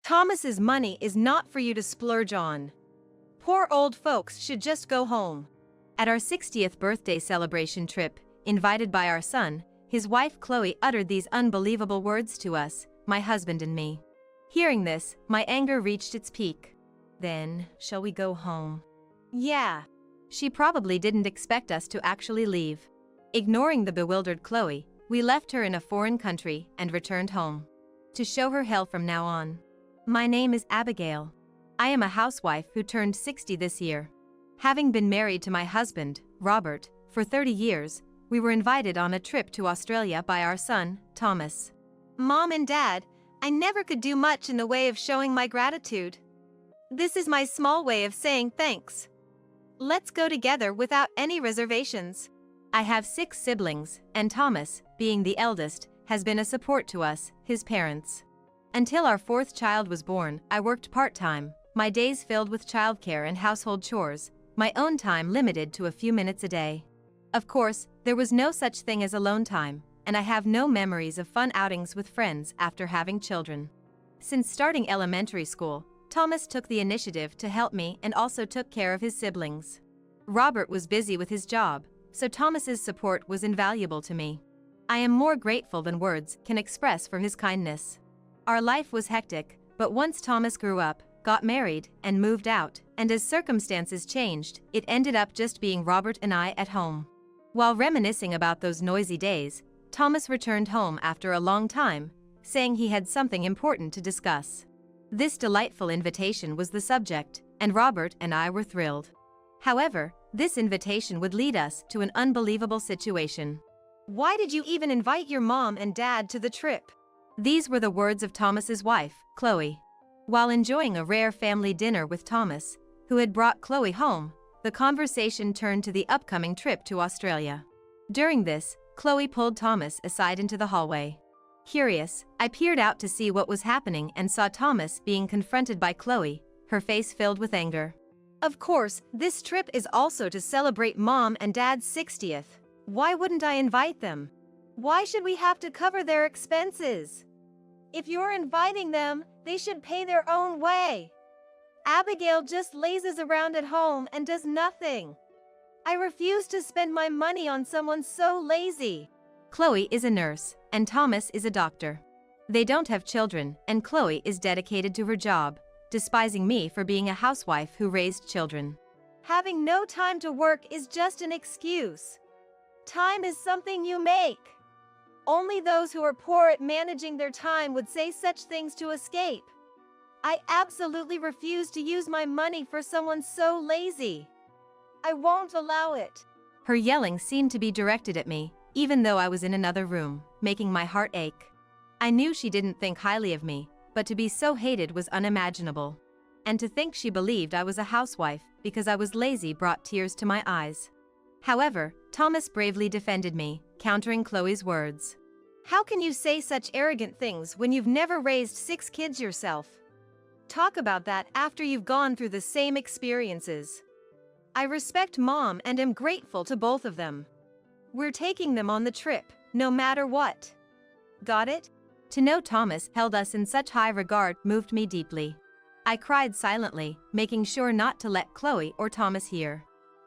Thomas's money is not for you to splurge on. Poor old folks should just go home. At our 60th birthday celebration trip, invited by our son, his wife Chloe uttered these unbelievable words to us, my husband and me. Hearing this, my anger reached its peak. Then, shall we go home? Yeah. She probably didn't expect us to actually leave. Ignoring the bewildered Chloe, we left her in a foreign country and returned home. To show her hell from now on. My name is Abigail. I am a housewife who turned 60 this year. Having been married to my husband, Robert, for 30 years, we were invited on a trip to Australia by our son, Thomas. Mom and Dad, I never could do much in the way of showing my gratitude. This is my small way of saying thanks. Let's go together without any reservations. I have 6 siblings, and Thomas, being the eldest, has been a support to us, his parents. Until our 4th child was born, I worked part-time, my days filled with childcare and household chores, my own time limited to a few minutes a day. Of course, there was no such thing as alone time, and I have no memories of fun outings with friends after having children. Since starting elementary school, Thomas took the initiative to help me and also took care of his siblings. Robert was busy with his job, so Thomas's support was invaluable to me. I am more grateful than words can express for his kindness. Our life was hectic, but once Thomas grew up, got married, and moved out, and as circumstances changed, it ended up just being Robert and I at home. While reminiscing about those noisy days, Thomas returned home after a long time, saying he had something important to discuss. This delightful invitation was the subject, and Robert and I were thrilled. However, this invitation would lead us to an unbelievable situation. Why did you even invite your mom and dad to the trip? These were the words of Thomas's wife, Chloe. While enjoying a rare family dinner with Thomas, who had brought Chloe home, the conversation turned to the upcoming trip to Australia. During this, Chloe pulled Thomas aside into the hallway. Curious, I peered out to see what was happening and saw Thomas being confronted by Chloe, her face filled with anger. Of course, this trip is also to celebrate Mom and Dad's 60th. Why wouldn't I invite them? Why should we have to cover their expenses? If you're inviting them, they should pay their own way. Abigail just lazes around at home and does nothing. I refuse to spend my money on someone so lazy. Chloe is a nurse, and Thomas is a doctor. They don't have children, and Chloe is dedicated to her job, despising me for being a housewife who raised children. Having no time to work is just an excuse. Time is something you make. Only those who are poor at managing their time would say such things to escape. I absolutely refuse to use my money for someone so lazy. I won't allow it. Her yelling seemed to be directed at me, even though I was in another room, making my heart ache. I knew she didn't think highly of me, but to be so hated was unimaginable. And to think she believed I was a housewife because I was lazy brought tears to my eyes. However, Thomas bravely defended me, countering Chloe's words. How can you say such arrogant things when you've never raised 6 kids yourself? Talk about that after you've gone through the same experiences. I respect Mom and am grateful to both of them. We're taking them on the trip, no matter what. Got it? To know Thomas held us in such high regard moved me deeply. I cried silently, making sure not to let Chloe or Thomas hear.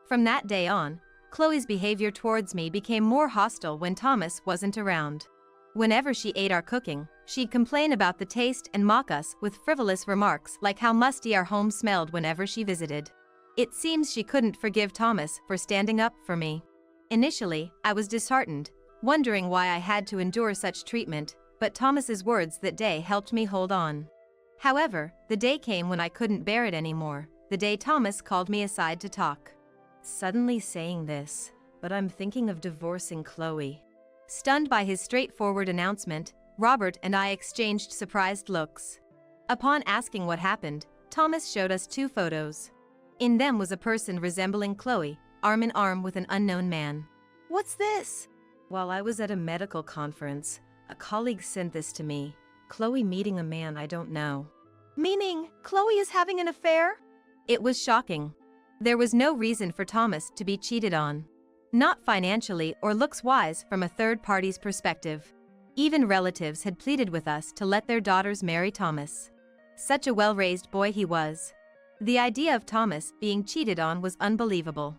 From that day on, Chloe's behavior towards me became more hostile when Thomas wasn't around. Whenever she ate our cooking, she'd complain about the taste and mock us with frivolous remarks like how musty our home smelled whenever she visited. It seems she couldn't forgive Thomas for standing up for me. Initially, I was disheartened, wondering why I had to endure such treatment, but Thomas's words that day helped me hold on. However, the day came when I couldn't bear it anymore, the day Thomas called me aside to talk. Suddenly saying this, but I'm thinking of divorcing Chloe. Stunned by his straightforward announcement, Robert and I exchanged surprised looks. Upon asking what happened, Thomas showed us 2 photos. In them was a person resembling Chloe, arm in arm with an unknown man. What's this? While I was at a medical conference, a colleague sent this to me, Chloe meeting a man I don't know. Meaning, Chloe is having an affair? It was shocking. There was no reason for Thomas to be cheated on. Not financially or looks-wise from a third party's perspective. Even relatives had pleaded with us to let their daughters marry Thomas. Such a well-raised boy he was. The idea of Thomas being cheated on was unbelievable.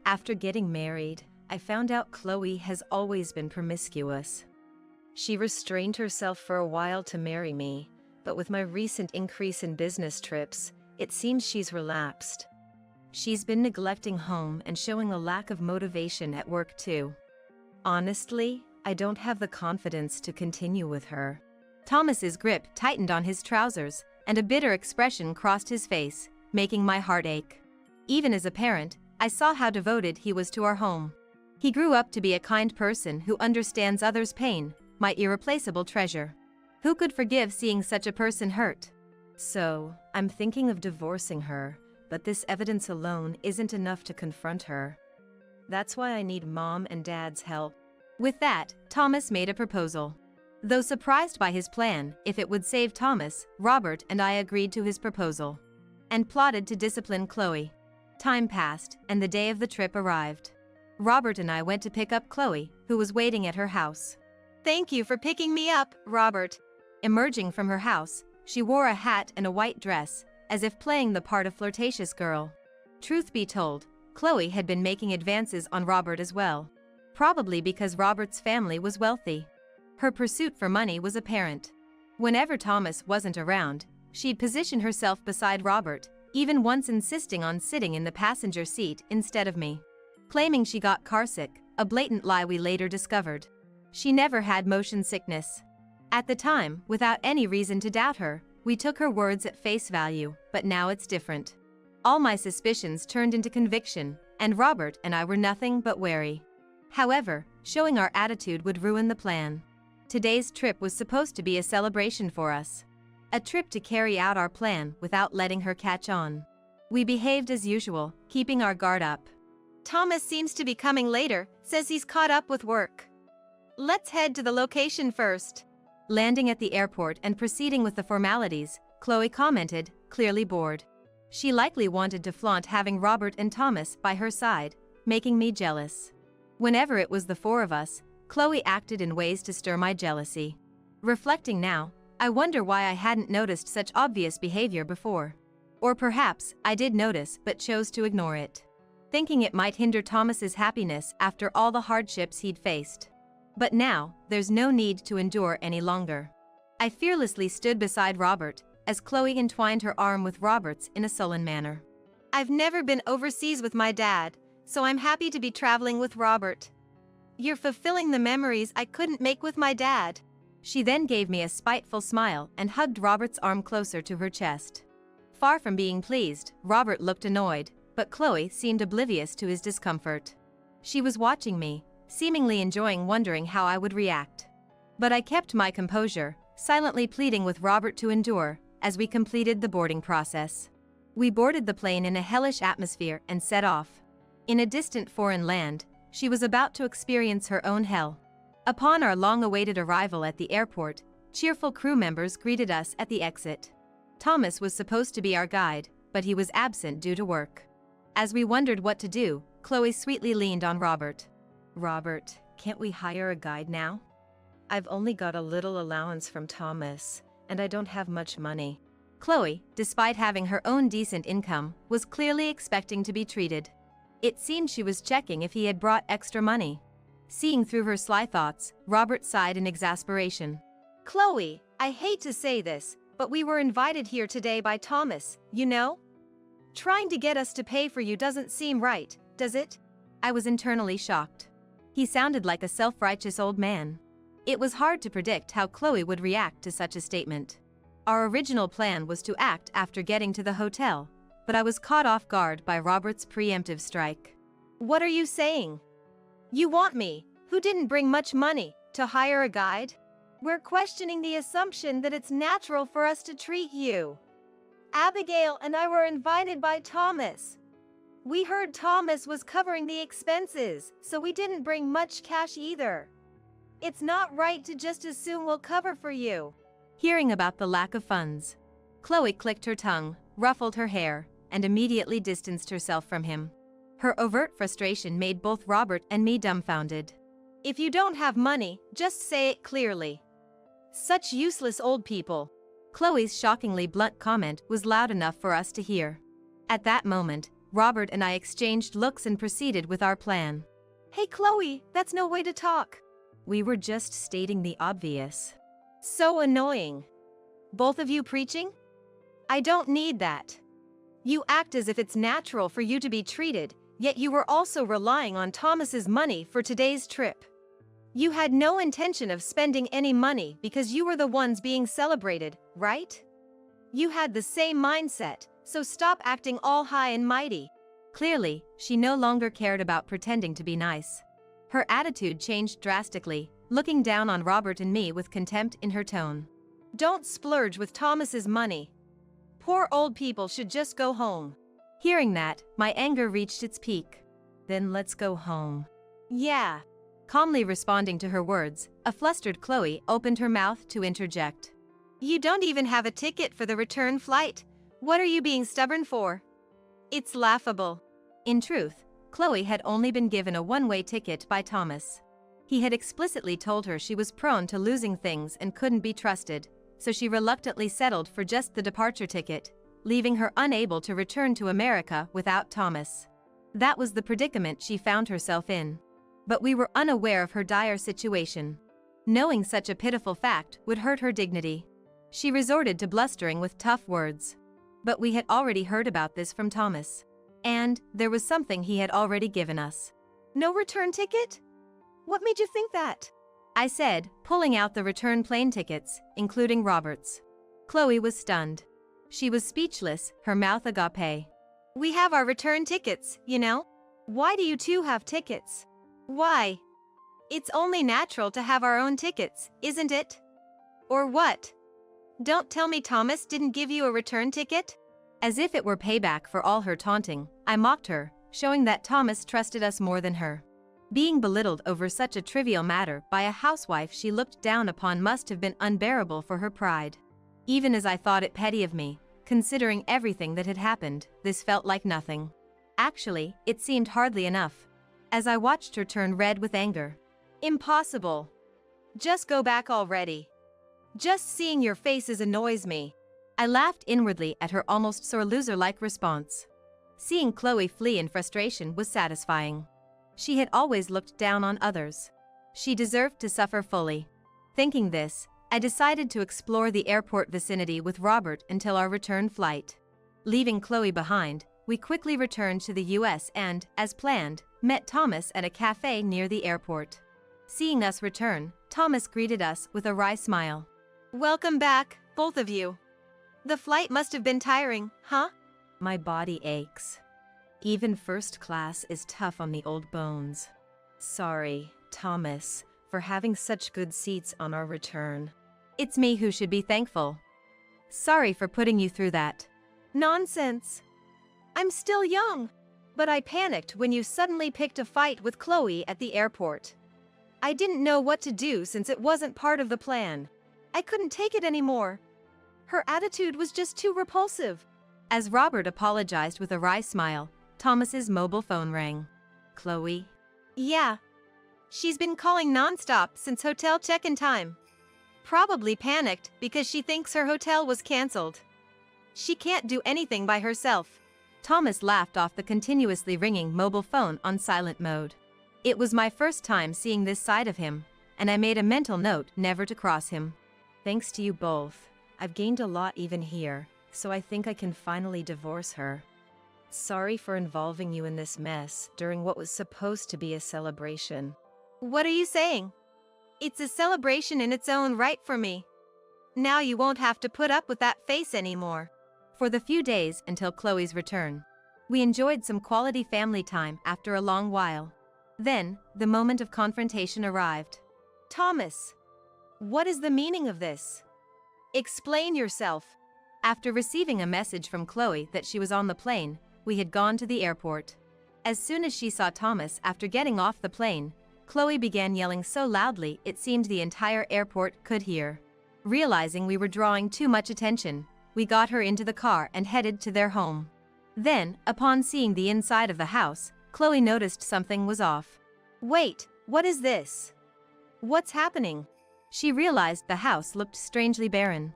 After getting married, I found out Chloe has always been promiscuous. She restrained herself for a while to marry me, but with my recent increase in business trips, it seems she's relapsed. She's been neglecting home and showing a lack of motivation at work too. Honestly, I don't have the confidence to continue with her. Thomas's grip tightened on his trousers, and a bitter expression crossed his face, making my heart ache. Even as a parent, I saw how devoted he was to our home. He grew up to be a kind person who understands others' pain, my irreplaceable treasure. Who could forgive seeing such a person hurt? So, I'm thinking of divorcing her, but this evidence alone isn't enough to confront her. That's why I need Mom and Dad's help. With that, Thomas made a proposal. Though surprised by his plan, if it would save Thomas, Robert and I agreed to his proposal and plotted to discipline Chloe. Time passed, and the day of the trip arrived. Robert and I went to pick up Chloe, who was waiting at her house. "Thank you for picking me up, Robert." Emerging from her house, she wore a hat and a white dress, as if playing the part of flirtatious girl. Truth be told, Chloe had been making advances on Robert as well. Probably because Robert's family was wealthy. Her pursuit for money was apparent. Whenever Thomas wasn't around, she'd position herself beside Robert, even once insisting on sitting in the passenger seat instead of me. Claiming she got carsick, a blatant lie we later discovered. She never had motion sickness. At the time, without any reason to doubt her, we took her words at face value, but now it's different. All my suspicions turned into conviction, and Robert and I were nothing but wary. However, showing our attitude would ruin the plan. Today's trip was supposed to be a celebration for us. A trip to carry out our plan without letting her catch on. We behaved as usual, keeping our guard up. "Thomas seems to be coming later, says he's caught up with work. Let's head to the location first." Landing at the airport and proceeding with the formalities, Chloe commented, clearly bored. She likely wanted to flaunt having Robert and Thomas by her side, making me jealous. Whenever it was the four of us, Chloe acted in ways to stir my jealousy. Reflecting now, I wonder why I hadn't noticed such obvious behavior before. Or perhaps I did notice but chose to ignore it, thinking it might hinder Thomas's happiness after all the hardships he'd faced. But now, there's no need to endure any longer. I fearlessly stood beside Robert, as Chloe entwined her arm with Robert's in a sullen manner. "I've never been overseas with my dad, so I'm happy to be traveling with Robert. You're fulfilling the memories I couldn't make with my dad." She then gave me a spiteful smile and hugged Robert's arm closer to her chest. Far from being pleased, Robert looked annoyed, but Chloe seemed oblivious to his discomfort. She was watching me, seemingly enjoying wondering how I would react. But I kept my composure, silently pleading with Robert to endure, as we completed the boarding process. We boarded the plane in a hellish atmosphere and set off. In a distant foreign land, she was about to experience her own hell. Upon our long-awaited arrival at the airport, cheerful crew members greeted us at the exit. Thomas was supposed to be our guide, but he was absent due to work. As we wondered what to do, Chloe sweetly leaned on Robert. "Robert, can't we hire a guide now? I've only got a little allowance from Thomas, and I don't have much money." Chloe, despite having her own decent income, was clearly expecting to be treated. It seemed she was checking if he had brought extra money. Seeing through her sly thoughts, Robert sighed in exasperation. "Chloe, I hate to say this, but we were invited here today by Thomas, you know? Trying to get us to pay for you doesn't seem right, does it?" I was internally shocked. He sounded like a self-righteous old man. It was hard to predict how Chloe would react to such a statement. Our original plan was to act after getting to the hotel, but I was caught off guard by Robert's preemptive strike. "What are you saying? You want me, who didn't bring much money, to hire a guide? We're questioning the assumption that it's natural for us to treat you. Abigail and I were invited by Thomas. We heard Thomas was covering the expenses, so we didn't bring much cash either. It's not right to just assume we'll cover for you." Hearing about the lack of funds, Chloe clicked her tongue, ruffled her hair, and immediately distanced herself from him. Her overt frustration made both Robert and me dumbfounded. "If you don't have money, just say it clearly. Such useless old people." Chloe's shockingly blunt comment was loud enough for us to hear. At that moment, Robert and I exchanged looks and proceeded with our plan. Hey Chloe, that's no way to talk. We were just stating the obvious. So annoying. Both of you preaching? I don't need that. You act as if it's natural for you to be treated, yet you were also relying on Thomas's money for today's trip. You had no intention of spending any money because you were the ones being celebrated, right? You had the same mindset, so stop acting all high and mighty. Clearly, she no longer cared about pretending to be nice. Her attitude changed drastically, looking down on Robert and me with contempt in her tone. Don't splurge with Thomas's money. Poor old people should just go home. Hearing that, my anger reached its peak. Then let's go home. Yeah. Calmly responding to her words, a flustered Chloe opened her mouth to interject. You don't even have a ticket for the return flight. What are you being stubborn for? It's laughable. In truth, Chloe had only been given a one-way ticket by Thomas. He had explicitly told her she was prone to losing things and couldn't be trusted, so she reluctantly settled for just the departure ticket, leaving her unable to return to America without Thomas. That was the predicament she found herself in. But we were unaware of her dire situation. Knowing such a pitiful fact would hurt her dignity. She resorted to blustering with tough words. But we had already heard about this from Thomas. And there was something he had already given us. No return ticket? What made you think that? I said, pulling out the return plane tickets, including Robert's. Chloe was stunned. She was speechless, her mouth agape. We have our return tickets, you know? Why do you two have tickets? Why? It's only natural to have our own tickets, isn't it? Or what? Don't tell me Thomas didn't give you a return ticket? As if it were payback for all her taunting, I mocked her, showing that Thomas trusted us more than her. Being belittled over such a trivial matter by a housewife she looked down upon must have been unbearable for her pride. Even as I thought it petty of me, considering everything that had happened, this felt like nothing. Actually, it seemed hardly enough. As I watched her turn red with anger. Impossible. Just go back already. Just seeing your faces annoys me. I laughed inwardly at her almost sore loser-like response. Seeing Chloe flee in frustration was satisfying. She had always looked down on others. She deserved to suffer fully. Thinking this, I decided to explore the airport vicinity with Robert until our return flight. Leaving Chloe behind, we quickly returned to the US and, as planned, met Thomas at a cafe near the airport. Seeing us return, Thomas greeted us with a wry smile. Welcome back, both of you. The flight must have been tiring, huh? My body aches. Even first class is tough on the old bones. Sorry, Thomas, for having such good seats on our return. It's me who should be thankful. Sorry for putting you through that. Nonsense. I'm still young. But I panicked when you suddenly picked a fight with Chloe at the airport. I didn't know what to do since it wasn't part of the plan. I couldn't take it anymore. Her attitude was just too repulsive. As Robert apologized with a wry smile, Thomas's mobile phone rang. Chloe? Yeah. She's been calling nonstop since hotel check-in time. Probably panicked because she thinks her hotel was canceled. She can't do anything by herself. Thomas laughed off the continuously ringing mobile phone on silent mode. It was my first time seeing this side of him, and I made a mental note never to cross him. Thanks to you both, I've gained a lot even here, so I think I can finally divorce her. Sorry for involving you in this mess during what was supposed to be a celebration. What are you saying? It's a celebration in its own right for me. Now you won't have to put up with that face anymore. For the few days until Chloe's return, we enjoyed some quality family time after a long while. Then, the moment of confrontation arrived. Thomas, what is the meaning of this? Explain yourself. After receiving a message from Chloe that she was on the plane, we had gone to the airport. As soon as she saw Thomas after getting off the plane, Chloe began yelling so loudly it seemed the entire airport could hear. Realizing we were drawing too much attention, we got her into the car and headed to their home. Then, upon seeing the inside of the house, Chloe noticed something was off. Wait, what is this? What's happening? She realized the house looked strangely barren.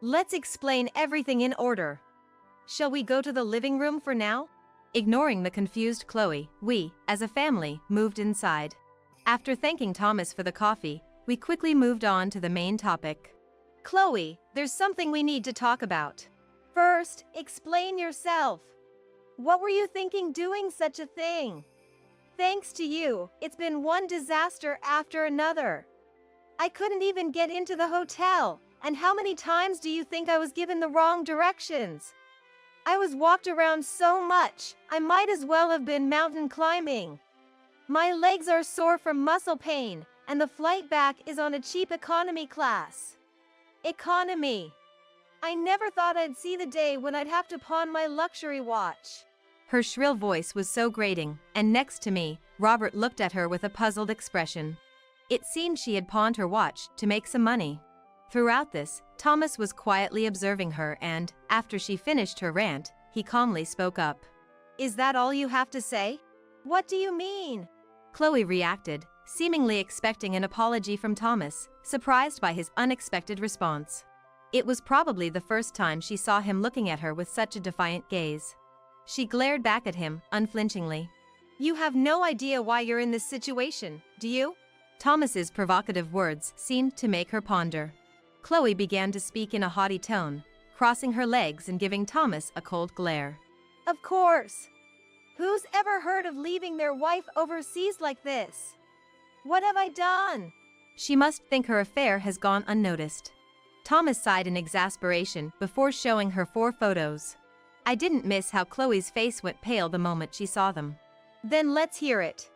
Let's explain everything in order. Shall we go to the living room for now? Ignoring the confused Chloe, we, as a family, moved inside. After thanking Thomas for the coffee, we quickly moved on to the main topic. Chloe, there's something we need to talk about. First, explain yourself. What were you thinking doing such a thing? Thanks to you, it's been one disaster after another. I couldn't even get into the hotel, and how many times do you think I was given the wrong directions? I was walked around so much, I might as well have been mountain climbing. My legs are sore from muscle pain, and the flight back is on a cheap economy class. Economy. I never thought I'd see the day when I'd have to pawn my luxury watch. Her shrill voice was so grating, and next to me, Robert looked at her with a puzzled expression. It seemed she had pawned her watch to make some money. Throughout this, Thomas was quietly observing her and, after she finished her rant, he calmly spoke up. Is that all you have to say? What do you mean? Chloe reacted, seemingly expecting an apology from Thomas, surprised by his unexpected response. It was probably the first time she saw him looking at her with such a defiant gaze. She glared back at him, unflinchingly. You have no idea why you're in this situation, do you? Thomas's provocative words seemed to make her ponder. Chloe began to speak in a haughty tone, crossing her legs and giving Thomas a cold glare. Of course. Who's ever heard of leaving their wife overseas like this? What have I done? She must think her affair has gone unnoticed. Thomas sighed in exasperation before showing her 4 photos. I didn't miss how Chloe's face went pale the moment she saw them. Then let's hear it.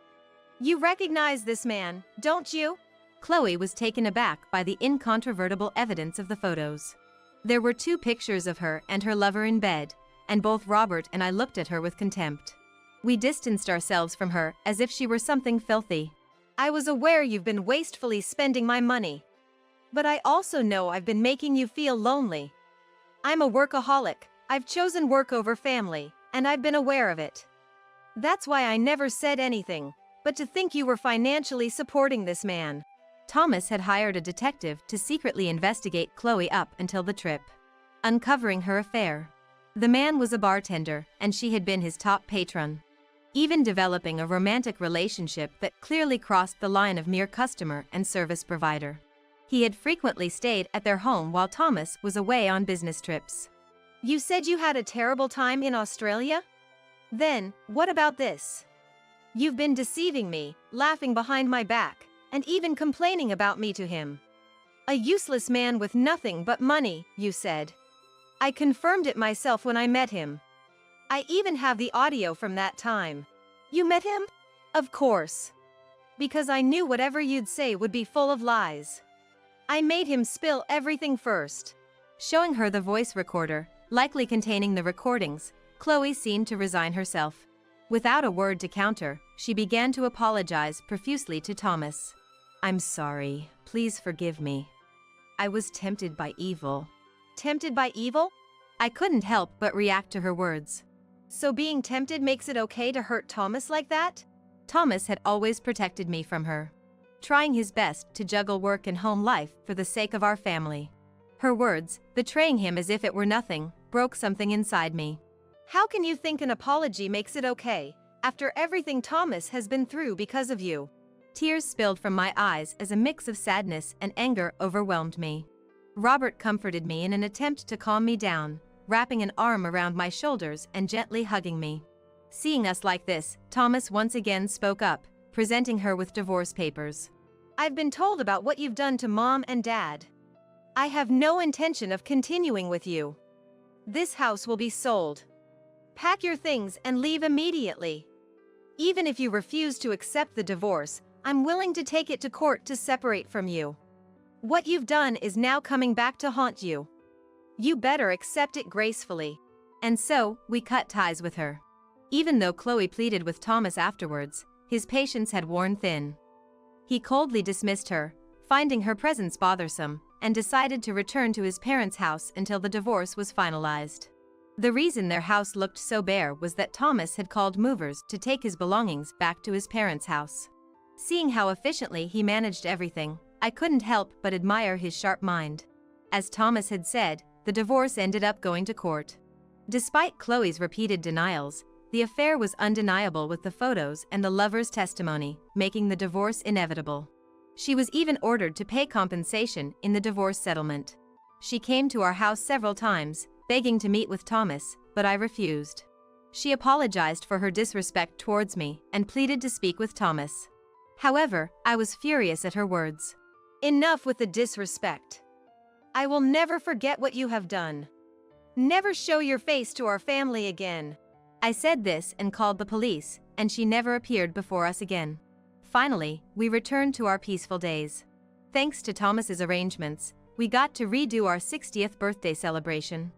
You recognize this man, don't you? Chloe was taken aback by the incontrovertible evidence of the photos. There were 2 pictures of her and her lover in bed, and both Robert and I looked at her with contempt. We distanced ourselves from her as if she were something filthy. I was aware you've been wastefully spending my money. But I also know I've been making you feel lonely. I'm a workaholic, I've chosen work over family, and I've been aware of it. That's why I never said anything, but to think you were financially supporting this man. Thomas had hired a detective to secretly investigate Chloe up until the trip, uncovering her affair. The man was a bartender, and she had been his top patron. Even developing a romantic relationship that clearly crossed the line of mere customer and service provider. He had frequently stayed at their home while Thomas was away on business trips. You said you had a terrible time in Australia? Then, what about this? You've been deceiving me, laughing behind my back, and even complaining about me to him. A useless man with nothing but money, you said. I confirmed it myself when I met him. I even have the audio from that time. You met him? Of course. Because I knew whatever you'd say would be full of lies. I made him spill everything first. Showing her the voice recorder, likely containing the recordings, Chloe seemed to resign herself. Without a word to counter, she began to apologize profusely to Thomas. I'm sorry, please forgive me. I was tempted by evil. Tempted by evil? I couldn't help but react to her words. So being tempted makes it okay to hurt Thomas like that? Thomas had always protected me from her, trying his best to juggle work and home life for the sake of our family. Her words, betraying him as if it were nothing, broke something inside me. How can you think an apology makes it okay, after everything Thomas has been through because of you? Tears spilled from my eyes as a mix of sadness and anger overwhelmed me. Robert comforted me in an attempt to calm me down, wrapping an arm around my shoulders and gently hugging me. Seeing us like this, Thomas once again spoke up, presenting her with divorce papers. I've been told about what you've done to Mom and Dad. I have no intention of continuing with you. This house will be sold. Pack your things and leave immediately. Even if you refuse to accept the divorce, I'm willing to take it to court to separate from you. What you've done is now coming back to haunt you. You better accept it gracefully. And so, we cut ties with her. Even though Chloe pleaded with Thomas afterwards, his patience had worn thin. He coldly dismissed her, finding her presence bothersome, and decided to return to his parents' house until the divorce was finalized. The reason their house looked so bare was that Thomas had called movers to take his belongings back to his parents' house. Seeing how efficiently he managed everything, I couldn't help but admire his sharp mind. As Thomas had said, the divorce ended up going to court. Despite Chloe's repeated denials, the affair was undeniable with the photos and the lover's testimony, making the divorce inevitable. She was even ordered to pay compensation in the divorce settlement. She came to our house several times, begging to meet with Thomas, but I refused. She apologized for her disrespect towards me and pleaded to speak with Thomas. However, I was furious at her words. Enough with the disrespect. I will never forget what you have done. Never show your face to our family again. I said this and called the police, and she never appeared before us again. Finally, we returned to our peaceful days. Thanks to Thomas's arrangements, we got to redo our 60th birthday celebration.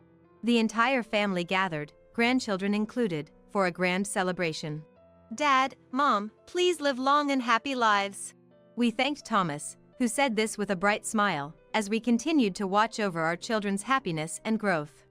The entire family gathered, grandchildren included, for a grand celebration. Dad, Mom, please live long and happy lives. We thanked Thomas, who said this with a bright smile, as we continued to watch over our children's happiness and growth.